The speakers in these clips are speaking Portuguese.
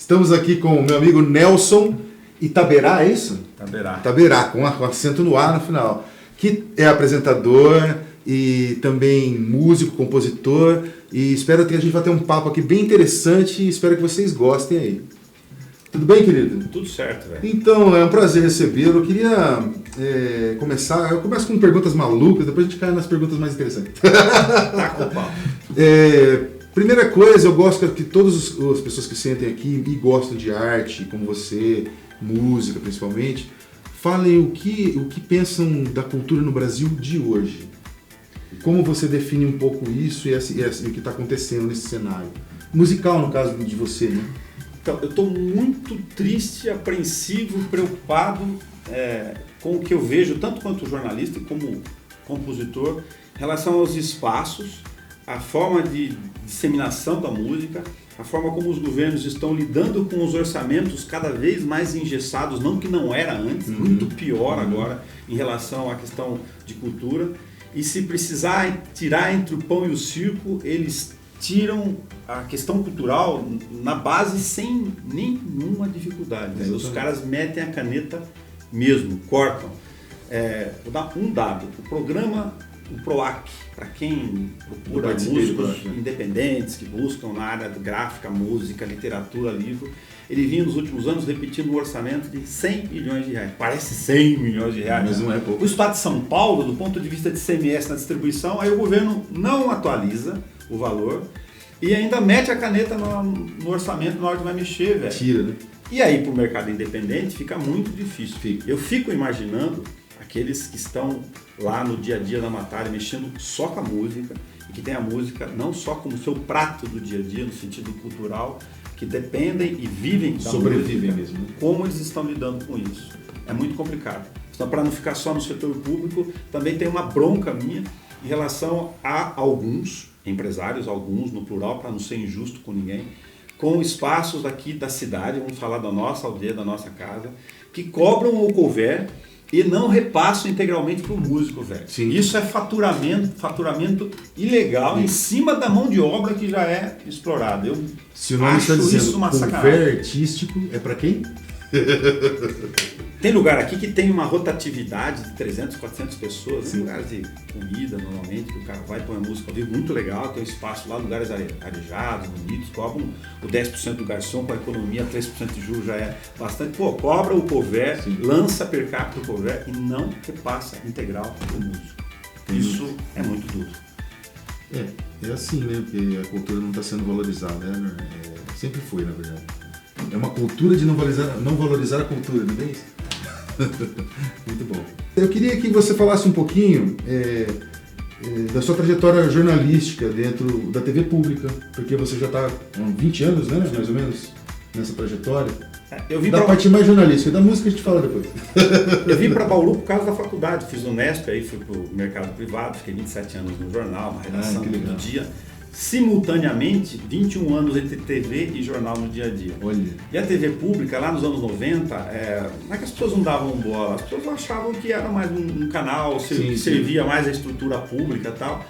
Estamos aqui com o meu amigo Nelson Itaberá, é isso? Itaberá, com acento no A no final. Que é apresentador e também músico, compositor. E espero que a gente vai ter um papo aqui bem interessante e espero que vocês gostem aí. Tudo bem, querido? Tudo certo, velho. Então, é um prazer recebê-lo. Eu queria começar... Eu começo com perguntas malucas, depois a gente cai nas perguntas mais interessantes. Tá com o pau. Primeira coisa, eu gosto que todas as pessoas que sentem aqui e gostam de arte, como você, música principalmente, falem o que pensam da cultura no Brasil de hoje. Como você define um pouco isso e o que está acontecendo nesse cenário? Musical, no caso de você, né? Então, eu estou muito triste, apreensivo, preocupado com o que eu vejo, tanto quanto jornalista como compositor, em relação aos espaços, a forma de disseminação da música, a forma como os governos estão lidando com os orçamentos cada vez mais engessados, não que não era antes, muito pior agora em relação à questão de cultura. E se precisar tirar entre o pão e o circo, eles tiram a questão cultural na base sem nenhuma dificuldade. Né? Os caras metem a caneta mesmo, cortam. Vou dar um dado. O programa, o PROAC, para quem procura músicos independentes que buscam na área gráfica, música, literatura, livro, ele vinha nos últimos anos repetindo um orçamento de 100 milhões de reais. Parece 100 milhões de reais. Mas não é pouco. O Estado de São Paulo, do ponto de vista de ICMS na distribuição, aí o governo não atualiza o valor e ainda mete a caneta no orçamento na hora que vai mexer, velho. Tira, né? E aí, para o mercado independente, fica muito difícil. Eu fico imaginando aqueles que estão lá no dia a dia da Matária mexendo só com a música e que tem a música não só como seu prato do dia a dia, no sentido cultural, que dependem e vivem da sobrevivem música, mesmo, né? Como eles estão lidando com isso. É muito complicado. Então, para não ficar só no setor público, também tem uma bronca minha em relação a alguns empresários, alguns no plural, para não ser injusto com ninguém, com espaços aqui da cidade, vamos falar da nossa aldeia, da nossa casa, que cobram o couvert e não repassam integralmente para o músico, velho. Isso é faturamento ilegal em cima da mão de obra que já é explorada. Eu Se o nome está dizendo couvert artístico, é para quem? Tem lugar aqui que tem uma rotatividade de 300, 400 pessoas, tem lugares de comida normalmente, que o cara vai pôr a música ao vivo, muito legal, tem um espaço lá, lugares arejados, bonitos, cobram o 10% do garçom com a economia, 3% de juros já é bastante. Pô, cobra o couvert, lança per capita o couvert e não repassa integral o músico. Isso é muito duro. É assim, né? Porque a cultura não está sendo valorizada, né? Sempre foi, na verdade. É uma cultura de não valorizar a cultura, não é isso? Muito bom. Eu queria que você falasse um pouquinho da sua trajetória jornalística dentro da TV pública, porque você já está há 20 anos, né, mais ou menos, nessa trajetória. Eu vim da parte mais jornalística, da música a gente fala depois. Eu vim para Bauru por causa da faculdade, fiz o Unesp, aí fui para o mercado privado, fiquei 27 anos no jornal, na redação do dia. Simultaneamente, 21 anos entre TV e jornal no dia a dia. Olha. E a TV pública, lá nos anos 90, não é que as pessoas não davam bola, as pessoas achavam que era mais um canal, que servia mais à estrutura pública e tal.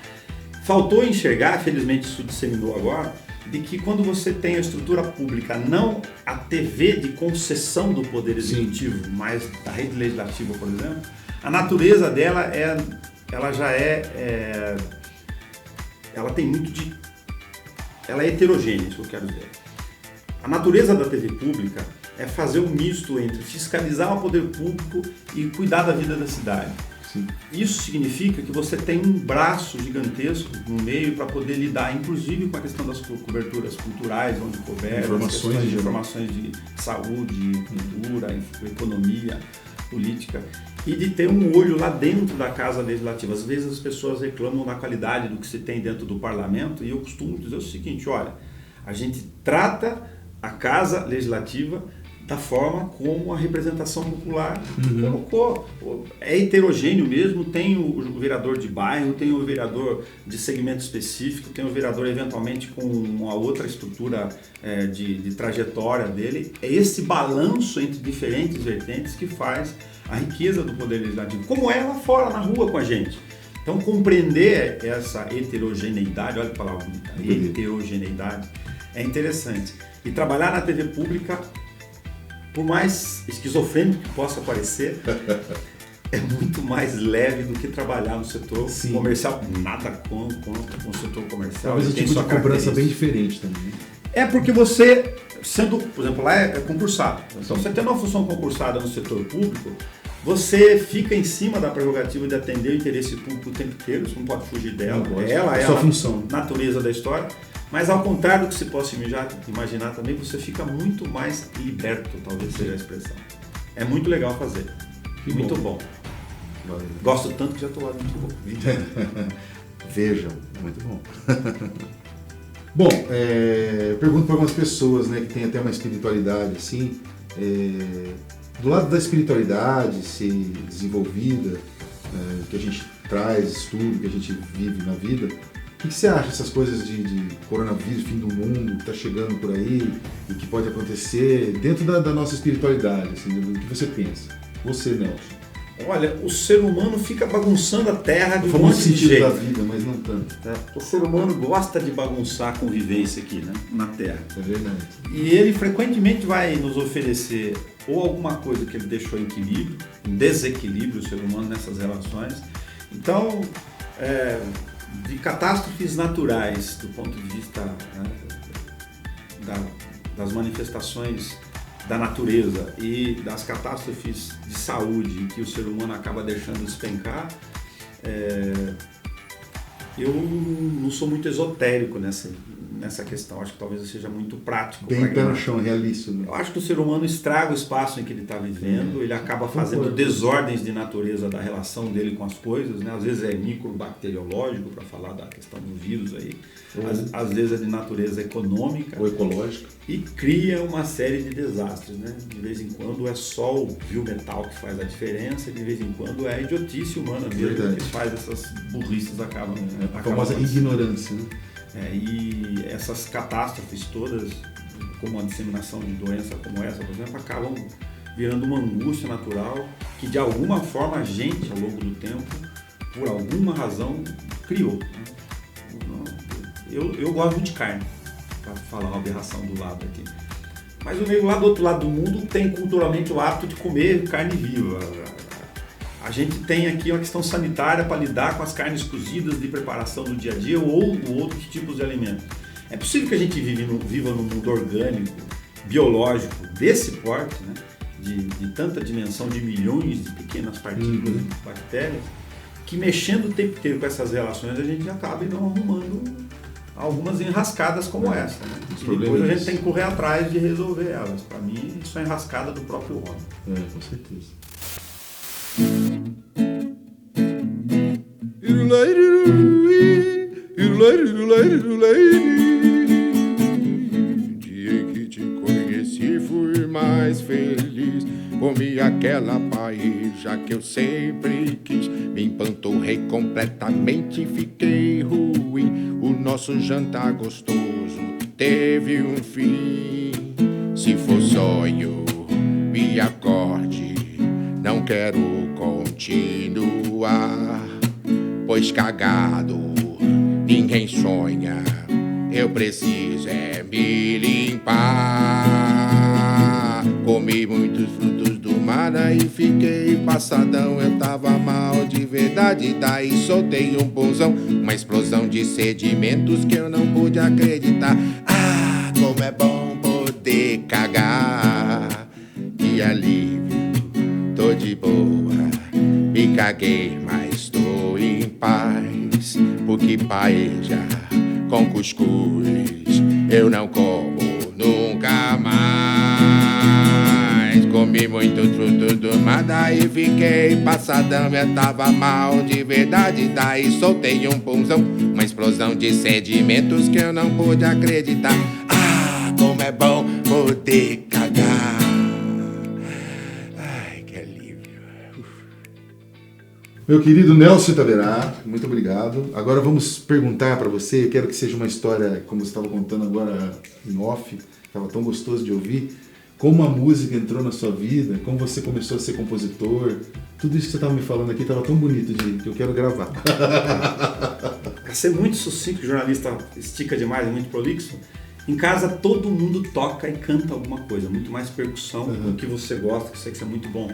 Faltou enxergar, felizmente isso disseminou agora, de que quando você tem a estrutura pública, não a TV de concessão do poder executivo, mas da rede legislativa, por exemplo, a natureza dela ela tem muito de... Ela é heterogênea, isso que eu quero dizer. A natureza da TV pública é fazer um misto entre fiscalizar o poder público e cuidar da vida da cidade. Sim. Isso significa que você tem um braço gigantesco no meio para poder lidar, inclusive com a questão das coberturas culturais, onde couber, informações de saúde, cultura, economia, política, e de ter um olho lá dentro da Casa Legislativa. Às vezes as pessoas reclamam da qualidade do que se tem dentro do Parlamento, e eu costumo dizer o seguinte: olha, a gente trata a Casa Legislativa da forma como a representação popular colocou. É heterogêneo mesmo, tem o vereador de bairro, tem o vereador de segmento específico, tem o vereador eventualmente com uma outra estrutura de trajetória dele. É esse balanço entre diferentes vertentes que faz a riqueza do Poder Legislativo, como é lá fora, na rua com a gente. Então, compreender essa heterogeneidade, olha a palavra bonita, heterogeneidade, É interessante. E trabalhar na TV pública, por mais esquizofrênico que possa parecer, é muito mais leve do que trabalhar no setor comercial. Nada contra o setor comercial. Talvez o tipo de cobrança bem diferente também. É porque você, sendo, por exemplo, lá é concursado. Então, você tendo uma função concursada no setor público, você fica em cima da prerrogativa de atender o interesse público o tempo inteiro, você não pode fugir dela. Ela é a função, natureza da história. Mas ao contrário do que se possa imaginar também, você fica muito mais liberto, talvez seja a expressão. É muito legal fazer. Muito bom. Valeu. Gosto tanto que já estou lá muito bom. Vejam, é muito bom. Bom, pergunto para algumas pessoas, né, que tem até uma espiritualidade assim, do lado da espiritualidade ser desenvolvida, que a gente traz, estudo, que a gente vive na vida, o que você acha dessas coisas de coronavírus, fim do mundo, que está chegando por aí e que pode acontecer dentro da nossa espiritualidade, assim, do que você pensa? Você, Nelson. Olha, o ser humano fica bagunçando a Terra de um monte de jeito. da vida, mas não tanto. O ser humano gosta de bagunçar a convivência aqui, né, na Terra. É verdade. E ele frequentemente vai nos oferecer ou alguma coisa que ele deixou em equilíbrio, em desequilíbrio o ser humano nessas relações. Então, de catástrofes naturais, do ponto de vista, né, das manifestações da natureza e das catástrofes de saúde que o ser humano acaba deixando despencar, eu não sou muito esotérico nessa questão. Acho que talvez eu seja muito prático. Bem pé no chão, realista. Né? Eu acho que o ser humano estraga o espaço em que ele está vivendo, ele acaba fazendo desordens de natureza da relação dele com as coisas, né? Às vezes é microbacteriológico, para falar da questão do vírus aí, às vezes é de natureza econômica ou ecológica, e cria uma série de desastres, né? De vez em quando é só o metal que faz a diferença, de vez em quando é a idiotice humana mesmo que faz essas burrices acabam. A famosa ignorância, né? E essas catástrofes todas, como a disseminação de doença como essa, por exemplo, acabam virando uma angústia natural que de alguma forma a gente, ao longo do tempo, por alguma razão, criou. Eu gosto muito de carne, para falar uma aberração do lado aqui. Mas o nego lá do outro lado do mundo tem culturalmente o hábito de comer carne viva. A gente tem aqui uma questão sanitária para lidar com as carnes cozidas de preparação do dia a dia ou outros tipos de alimentos. É possível que a gente viva num mundo orgânico, biológico, desse porte, né? de tanta dimensão de milhões de pequenas partículas de bactérias, que mexendo o tempo inteiro com essas relações a gente acaba não arrumando algumas enrascadas como essa. Né? E depois a gente tem que correr atrás de resolver elas. Para mim, isso é enrascada do próprio homem. Com certeza. Dia em que te conheci fui mais feliz. Comi aquela paella que eu sempre quis. Me empanturrei completamente e fiquei ruim. O nosso jantar gostoso teve um fim. Se for sonho, me acorde. Não quero continuar, pois cagado ninguém sonha. Eu preciso me limpar. Comi muitos frutos do mar e fiquei passadão. Eu tava mal de verdade, daí soltei um punzão. Uma explosão de sedimentos que eu não pude acreditar. Ah, como é bom poder cagar. Que alívio, tô de boa, me caguei, mas tô em paz. Porque paella com cuscuz eu não como nunca mais. Comi muito fruto do mar, daí fiquei passadão. Eu tava mal de verdade, daí soltei um punzão. Uma explosão de sedimentos que eu não pude acreditar. Ah, como é bom poder cagar. Meu querido Nelson Itaverá, muito obrigado. Agora vamos perguntar para você, eu quero que seja uma história, como você estava contando agora em off, estava tão gostoso de ouvir, como a música entrou na sua vida, como você começou a ser compositor, tudo isso que você estava me falando aqui estava tão bonito que eu quero gravar. Para ser muito sucinto, o jornalista estica demais, é muito prolixo, Em casa todo mundo toca e canta alguma coisa, muito mais percussão do que você gosta, que eu sei que você é muito bom,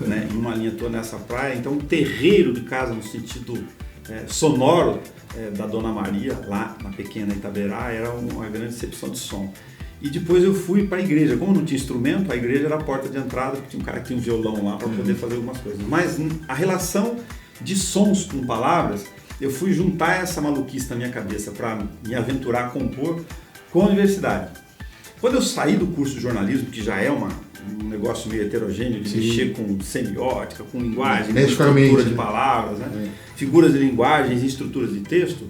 né? Em uma linha toda nessa praia. Então o terreiro de casa no sentido sonoro da Dona Maria, lá na pequena Itaberá, era uma grande recepção de som. E depois eu fui para a igreja. Como não tinha instrumento, a igreja era a porta de entrada, porque tinha um cara que tinha um violão lá para poder fazer algumas coisas. Mas a relação de sons com palavras, eu fui juntar essa maluquice na minha cabeça para me aventurar a compor com a universidade. Quando eu saí do curso de jornalismo, que já é um negócio meio heterogêneo, de mexer com semiótica, com linguagem, com estrutura de palavras, né? Figuras de linguagens e estruturas de texto,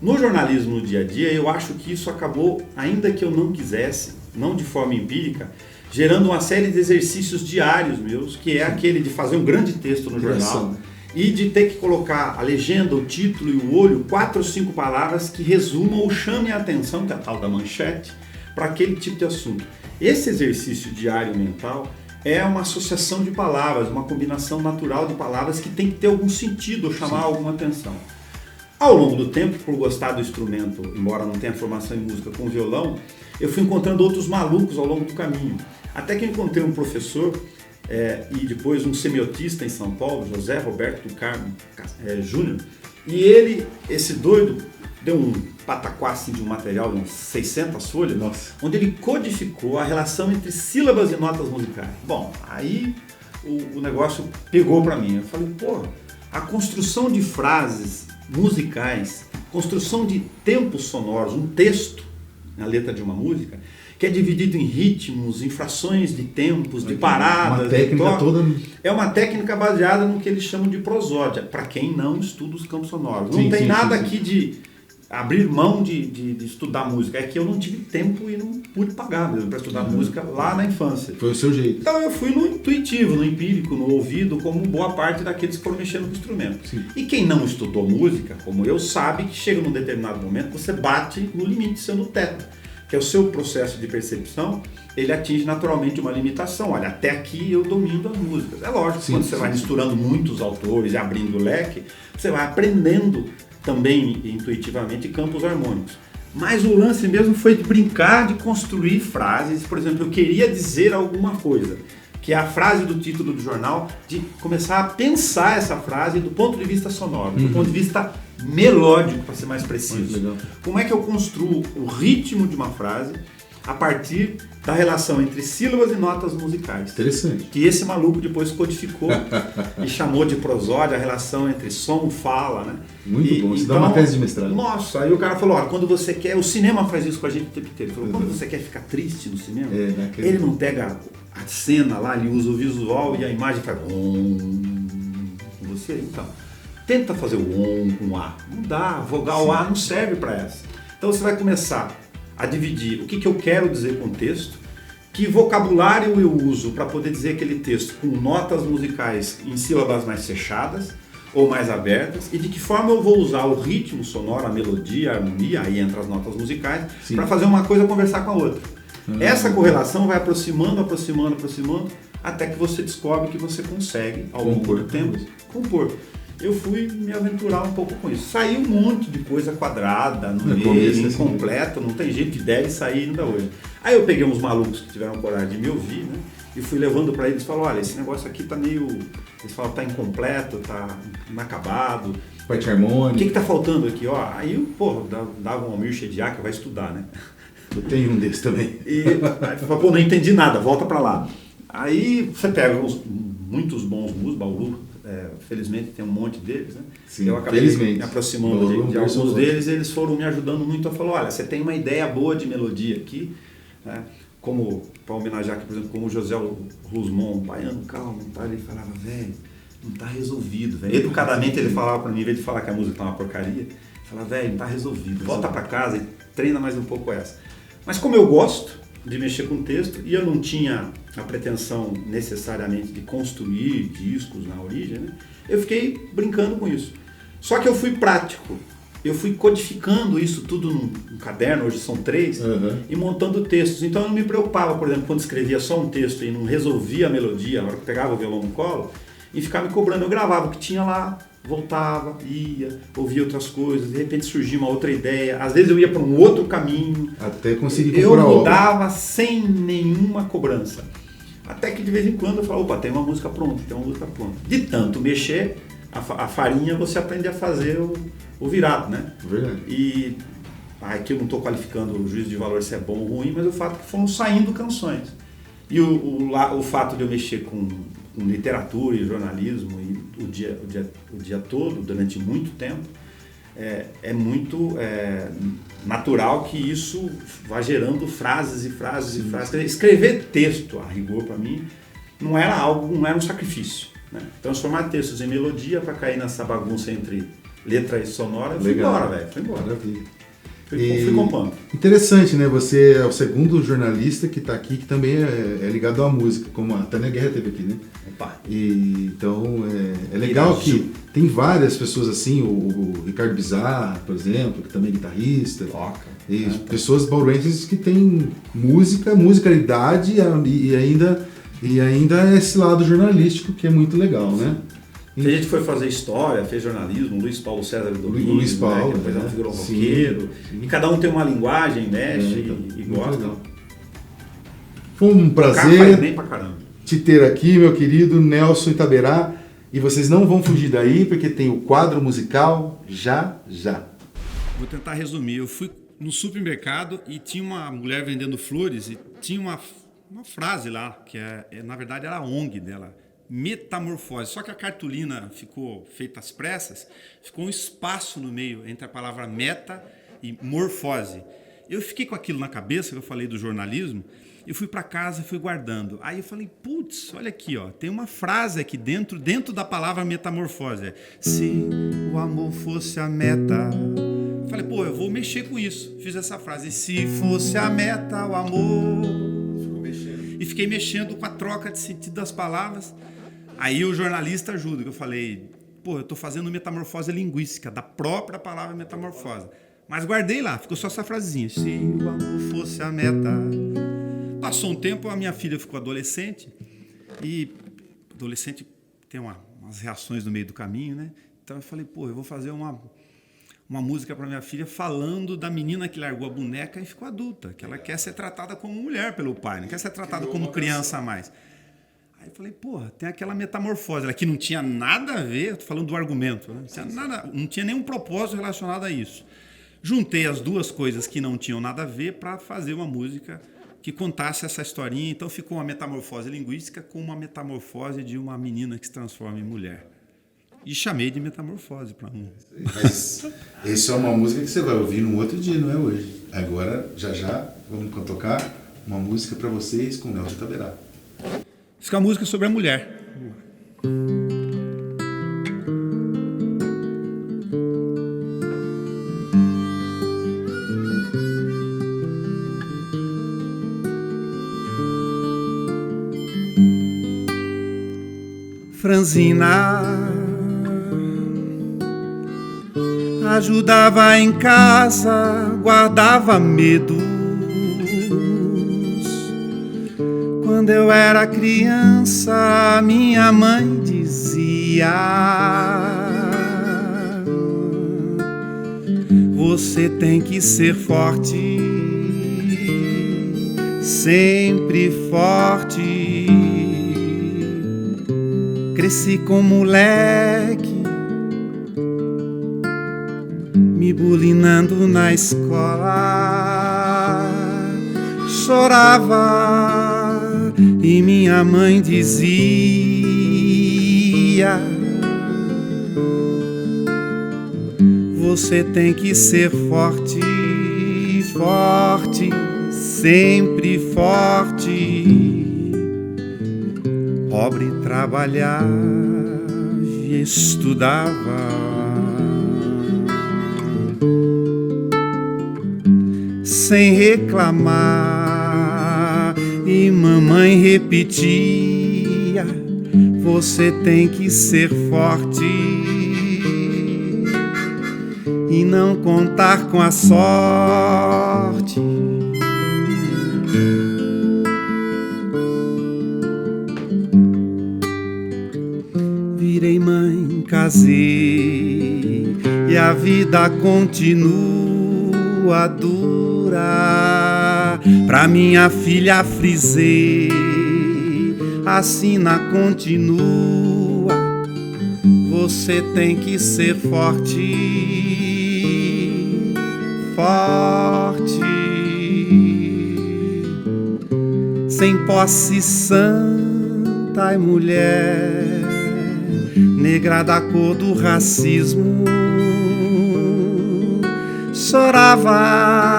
no jornalismo no dia a dia, eu acho que isso acabou, ainda que eu não quisesse, não de forma empírica, gerando uma série de exercícios diários meus, que é aquele de fazer um grande texto no jornal, e de ter que colocar a legenda, o título e o olho, 4 ou 5 palavras que resumam ou chamem a atenção, que é a tal da manchete, para aquele tipo de assunto. Esse exercício diário mental é uma associação de palavras, uma combinação natural de palavras que tem que ter algum sentido ou chamar alguma atenção. Ao longo do tempo, por gostar do instrumento, embora não tenha formação em música com violão, eu fui encontrando outros malucos ao longo do caminho. Até que eu encontrei um professor e depois um semiotista em São Paulo, José Roberto do Carmo Júnior, e ele, esse doido, deu um pataquá assim, de um material de umas 600 folhas, onde ele codificou a relação entre sílabas e notas musicais. Bom, aí o negócio pegou para mim. Eu falei, a construção de frases musicais, construção de tempos sonoros, um texto na letra de uma música, que é dividido em ritmos, em frações de tempos, de paradas, uma técnica toda... É uma técnica baseada no que eles chamam de prosódia, para quem não estuda os campos sonoros. Não tem nada aqui de abrir mão de estudar música, é que eu não tive tempo e não pude pagar mesmo para estudar música lá na infância. Foi o seu jeito. Então eu fui no intuitivo, no empírico, no ouvido, como boa parte daqueles que foram mexendo com o instrumento. Sim. E quem não estudou música, como eu, sabe que chega num determinado momento, você bate no limite, seu no teto, que é o seu processo de percepção, ele atinge naturalmente uma limitação. Olha, até aqui eu domino as músicas. É lógico, quando você vai misturando muitos autores e abrindo o leque, você vai aprendendo também intuitivamente campos harmônicos. Mas o lance mesmo foi de brincar, de construir frases. Por exemplo, eu queria dizer alguma coisa, que é a frase do título do jornal, de começar a pensar essa frase do ponto de vista sonoro, do ponto de vista melódico, para ser mais preciso. Como é que eu construo o ritmo de uma frase a partir da relação entre sílabas e notas musicais. Interessante. Que esse maluco depois codificou e chamou de prosódia a relação entre som e fala, né? Muito bom, você dá uma tese de mestrado. Nossa, aí o cara falou, olha, quando você quer, o cinema faz isso com a gente o tempo inteiro. Ele falou, quando você quer ficar triste no cinema, ele não pega a cena lá, ele usa o visual e a imagem faz você, então. Tenta fazer o on com A. Não dá, a vogal A não serve para essa. Então você vai começar a dividir o que eu quero dizer com o texto, que vocabulário eu uso para poder dizer aquele texto com notas musicais em sílabas mais fechadas ou mais abertas, e de que forma eu vou usar o ritmo sonoro, a melodia, a harmonia, aí entra as notas musicais, para fazer uma coisa conversar com a outra. Essa correlação vai aproximando, até que você descobre que você consegue, ao longo do tempo, compor. Eu fui me aventurar um pouco com isso. Saiu um monte de coisa quadrada, no meio, incompleta, não tem jeito que deve sair ainda hoje. Aí eu peguei uns malucos que tiveram coragem de me ouvir, né? E fui levando para eles e falo, olha, esse negócio aqui tá meio... Eles falam, tá incompleto, tá inacabado. Parte harmônica. O que tá faltando aqui, ó? Aí, dava um Almir Shediac, vai estudar, né? Eu tenho um desses também. E aí eu falo, não entendi nada, volta para lá. Aí você pega muitos bons músicos, Bauru, felizmente tem um monte deles, né? Sim, eu acabei me aproximando de alguns deles, eles foram me ajudando muito a falar, olha, você tem uma ideia boa de melodia aqui, né? Como, para homenagear aqui, por exemplo, como o José Rusmon, baiano, calmo, tá? Ele falava, velho, não tá resolvido, velho. Educadamente ele falava para mim, em vez de falar que a música tá uma porcaria, ele falava, velho, não tá resolvido, volta para casa e treina mais um pouco essa. Mas como eu gosto de mexer com texto, e eu não tinha a pretensão necessariamente de construir discos na origem, né? Eu fiquei brincando com isso. Só que eu fui prático, eu fui codificando isso tudo num caderno, hoje são 3, e montando textos. Então eu não me preocupava, por exemplo, quando escrevia só um texto e não resolvia a melodia, na hora que pegava o violão no colo, e ficava me cobrando. Eu gravava o que tinha lá, voltava, ia, ouvia outras coisas, de repente surgia uma outra ideia, às vezes eu ia para um outro caminho. Até conseguir Eu compor a obra. mudava sem nenhuma cobrança. Até que de vez em quando eu falava, opa, tem uma música pronta, tem uma música pronta. De tanto mexer, a farinha você aprende a fazer o virado, né? Verdade. E aqui eu não estou qualificando o juízo de valor se é bom ou ruim, mas o fato é que foram saindo canções. E o fato de eu mexer com literatura e jornalismo e o dia todo, durante muito tempo, é muito natural que isso vá gerando frases e frases e frases. Escrever texto, a rigor, para mim, não era um sacrifício. Né? Transformar textos em melodia para cair nessa bagunça entre letra e sonora, eu fui embora, velho. Fui embora. Maravilha. Fui compondo. Interessante, né? Você é o segundo jornalista que está aqui que também é ligado à música, como a Tânia Guerra teve aqui, né? Opa. Então é legal que tem várias pessoas assim, o Ricardo Bizarra, por exemplo, que também é guitarrista. Toca. E pessoas bauruenses que têm musicalidade e ainda esse lado jornalístico que é muito legal, né? Tem gente que foi fazer história, fez jornalismo, Luiz Paulo César Domingos, Luiz Paulo, né, que depois virou sim, roqueiro. sim. E cada um tem uma linguagem, mexe Então, e muito gosta. legal. Foi um Cara, faz prazer bem pra caramba. te ter aqui, meu querido Nelson Itaberá. E vocês não vão fugir daí, porque tem o quadro musical já. Vou tentar resumir. Eu fui no supermercado e tinha uma mulher vendendo flores e tinha uma frase lá, que na verdade era a ONG dela, metamorfose. Só que a cartolina ficou feita às pressas, ficou um espaço no meio entre a palavra meta e morfose. Eu fiquei com aquilo na cabeça, que eu falei do jornalismo, eu fui para casa e fui guardando. Aí eu falei, putz, olha aqui, ó, tem uma frase aqui dentro da palavra metamorfose. Se o amor fosse a meta... Falei, pô, eu vou mexer com isso. Fiz essa frase, se fosse a meta, o amor... E fiquei mexendo com a troca de sentido das palavras. Aí o jornalista ajuda, que eu falei, pô, eu estou fazendo metamorfose linguística, da própria palavra metamorfose. Mas guardei lá, ficou só essa frasezinha, se o amor fosse a meta... Passou um tempo, a minha filha ficou adolescente, e adolescente tem umas reações no meio do caminho, né? Então eu falei, pô, eu vou fazer uma música para minha filha falando da menina que largou a boneca e ficou adulta, que ela quer ser tratada como mulher pelo pai, não quer ser tratada como criança mais. Aí eu falei, porra, tem aquela metamorfose, ela que não tinha nada a ver, eu tô falando do argumento, né? Não tinha nenhum propósito relacionado a isso. Juntei as duas coisas que não tinham nada a ver para fazer uma música que contasse essa historinha, então ficou uma metamorfose linguística com uma metamorfose de uma menina que se transforma em mulher. E chamei de metamorfose para um. Mas isso é uma música que você vai ouvir num outro dia, não é hoje. Agora, já, vamos tocar uma música para vocês com Nelson Itaberá. Isso é uma música sobre a mulher. Franzina ajudava em casa, guardava medos. Quando eu era criança, minha mãe dizia: você tem que ser forte, sempre forte. Cresci com moleque, me bulinando na escola. Chorava e minha mãe dizia: você tem que ser forte, forte, sempre forte. Pobre trabalhava e estudava, sem reclamar, e mamãe repetia: você tem que ser forte e não contar com a sorte. Virei mãe casei e a vida continua dura. Pra minha filha frisei, assina continua. Você tem que ser forte, forte. Sem posse santa e mulher, negra da cor do racismo, chorava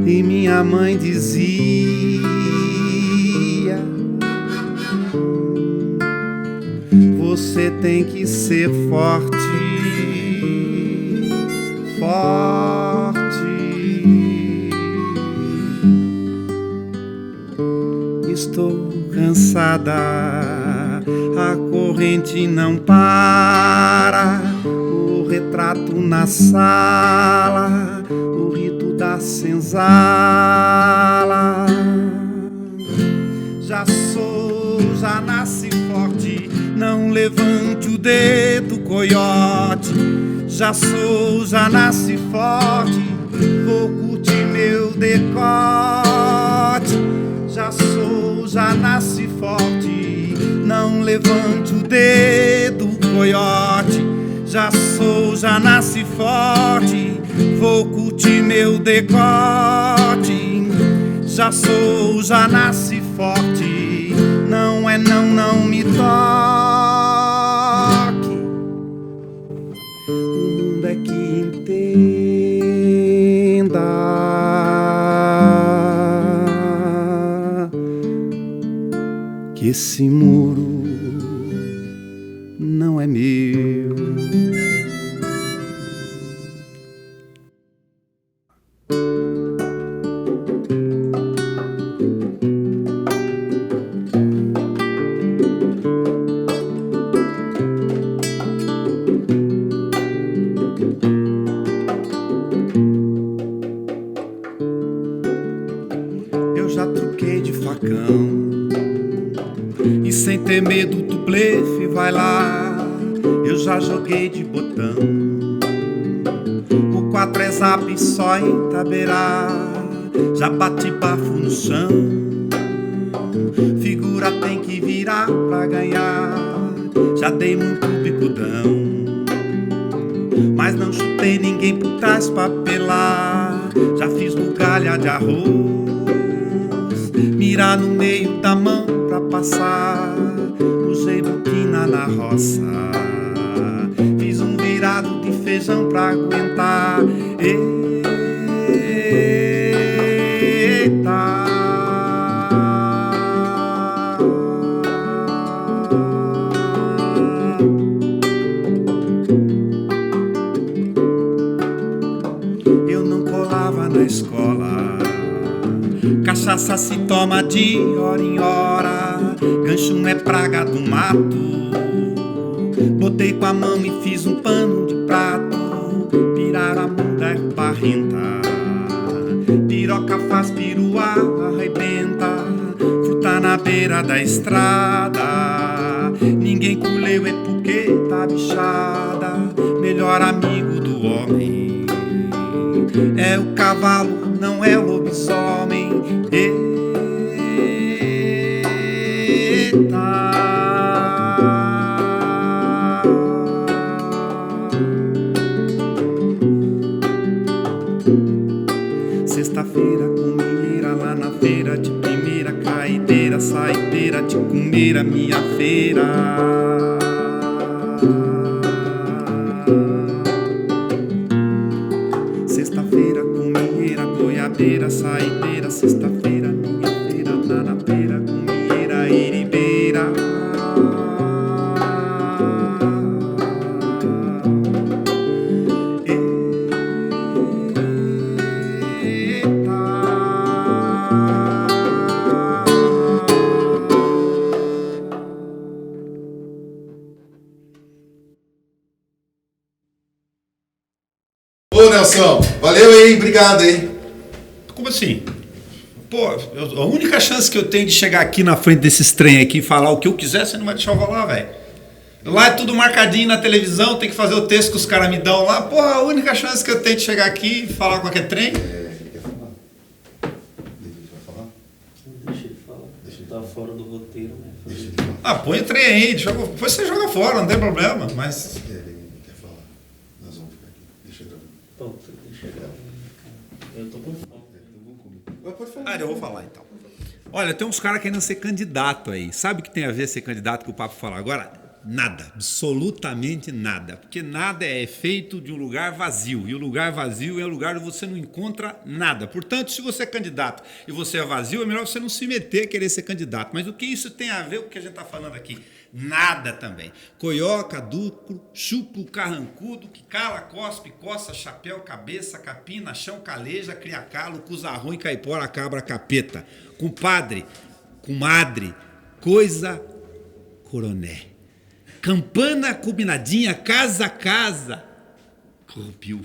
e minha mãe dizia: você tem que ser forte, forte. Estou cansada, a corrente não para, o retrato na sala, o rito da senzala. Já nasci forte, não levante o dedo, coiote. Já nasci forte, vou curtir meu decote. Já nasci forte, não levante o dedo, coiote. Já nasci forte, vou curtir meu decote. Já nasci forte, não é não me toque. O mundo é que entenda que esse muro não é meu. Eu já troquei de facão e sem ter medo do blefe, vai lá. Eu já joguei de botão, o 4 é zap só em Itaberá. Já bati bafo no chão, figura tem que virar pra ganhar. Já dei muito bicudão, mas não chutei ninguém por trás pra pelar. Já fiz bugalha de arroz, mirar no meio da mão pra passar. Usei boquina na roça, fiz um virado de feijão pra aguentar. Eita, eu não colava na escola, cachaça se toma de hora em hora. Gancho não é praga do mato, botei com a mão e fiz um pano de prato. Piraramunda é barrenta, piroca faz piruá, arrebenta. Fruta na beira da estrada, ninguém colheu é porque tá bichada. Melhor amigo do homem é o cavalo, não é o lobisomem. Sexta-feira, comieira lá na feira, de primeira caideira, saideira de comer a minha feira. Sexta-feira, comieira, goiabeira, saideira. Sexta-feira, minha feira, lá na feira, comieira, iribeira. Ô, Nelson, valeu aí, obrigado aí. Como assim? Pô, a única chance que eu tenho de chegar aqui na frente desses trem aqui e falar o que eu quiser, você não vai deixar eu falar, velho. Lá é tudo marcadinho na televisão, tem que fazer o texto que os caras me dão lá. Porra, a única chance que eu tenho de chegar aqui e falar qualquer trem. Ele quer falar. Ele vai falar? Deixa ele falar. Deixa ele estar fora do roteiro, né? Deixa ele falar. Ah, põe o trem aí, depois você joga fora, não tem problema. Mas. Ele quer falar. Nós vamos ficar aqui. Deixa eu gravar. Pronto, deixa eu gravar. Eu tô com fome. Eu vou comer. Pode falar. Eu vou falar então. Olha, tem uns caras querendo ser candidato aí. Sabe o que tem a ver ser candidato que o Papo fala agora? Nada, absolutamente nada, porque nada é feito de um lugar vazio, e o lugar vazio é o lugar onde você não encontra nada. Portanto, se você é candidato e você é vazio, é melhor você não se meter a querer ser candidato. Mas o que isso tem a ver com o que a gente está falando aqui? Nada também. Coioca, duco, chuco, carrancudo, que cala, cospe, coça, chapéu, cabeça, capina, chão, caleja, cria calo, cuzarrão, caipora, cabra, capeta. Compadre, comadre, coisa, coroné. Campana combinadinha, casa a casa. Corrupiu.